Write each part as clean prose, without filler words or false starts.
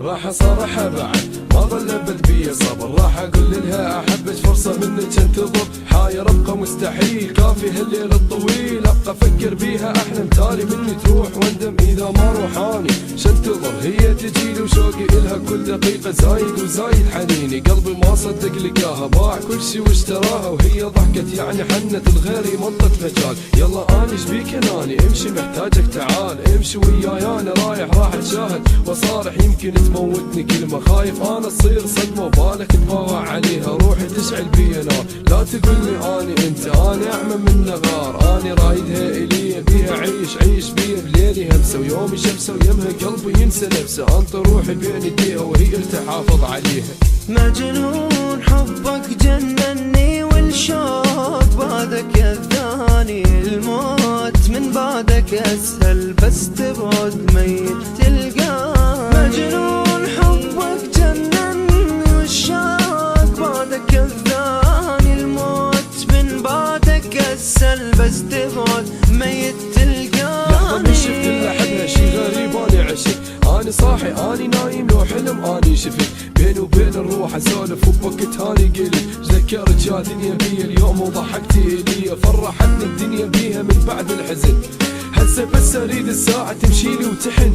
راح اصارحها بعد ما ظلبت بي صبر، راح اقول لها احبك فرصة منك انتظر، حاير ابقى مستحيل كافي هالليل الطويل، ابقى افكر بيها احلم تالي مني تروح واندم اذا ما روحاني شنتظر، هي تجيلي وشوقي الها كل دقيقة زايد وزايد حنيني، قلبي ما صدق لقاها باع كل شي واشتراها، وهي ضحكت يعني حنت الغيري منطت مجال، يلا اني شبيك اناني امشي محتاجك تعال، امشي وياي انا راح اتشاهد واصارح يمكن تموتني كلمة، خايف انا تصير صدمة وبالك تباوع عليها، روحي تشعل بي نار، لا تقولي اني انت اني اعمى من نغار، اني رايدها الي بيها عيش بيها بليلي همسة، ويومي شمسة ويمها قلبي ينسى نفسه، انت روحي بين يديها وهي تحافظ عليها. مجنون حبك جنني والشوق بعدك يذاني، الموت من بعدك اسهل بس تبعد ميت تلقاني، مجنون حبك جنني والشوق بعدك يذاني، الموت من بعدك اسهل بس تبعد ميت تلقاني. لحظة من شفت اللي احبها شي غريب اني عشت، اني صاحي اني نايم لو حلم اني شفت، بيني وبين الروح اسولف وبوقت هاني قلت، ذكرت يا دنيا بي اليوم وضحكتي لي، فرحتني الدنيا بيها من بعد الحزن، هسه بس اريد الساعة تمشيلي وتحن،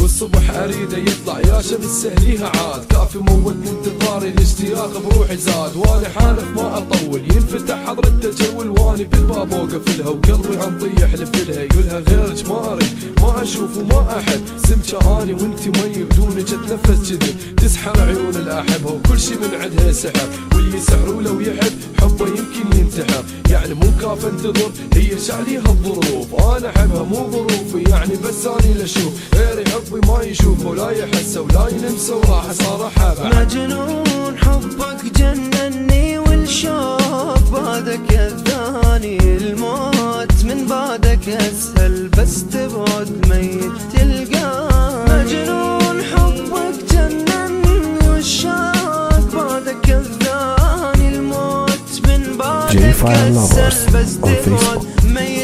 والصبح اريده يطلع يا شمس سهليها عاد، كافي موتني انتظاري الاشتياق بروحي زاد، وانا حالف ما اطول ينفتح حضرته جول، واني بالباب اوقف لها وقلبي عم طيح لفلها، يقولها غيرك ما اريد ما اشوف وما احب، سمجة اني وانتي مي بدونك اتنفس كذب، تسحر عيون الاحبها وكل شي من عندها سحر، واللي يسحروا لو يحب حبه يمكن ينتحر، يعني مو كاف انتظر هي شعليها الظروف، انا احبها مو ظروفي يعني بس اني لاشوف غيري حبي ما يشوفه ولا يحسه ولا يلمسه، وراح اصارحها بعد. مجنون حبك جنني والشوق بعدك يذاني، الموت من بعدك اسهل بس تبعد ميت تلقاني، مجنون حبك جنني والشوق بعدك يذاني، الموت من بعدك اسهل بس تبعد ميت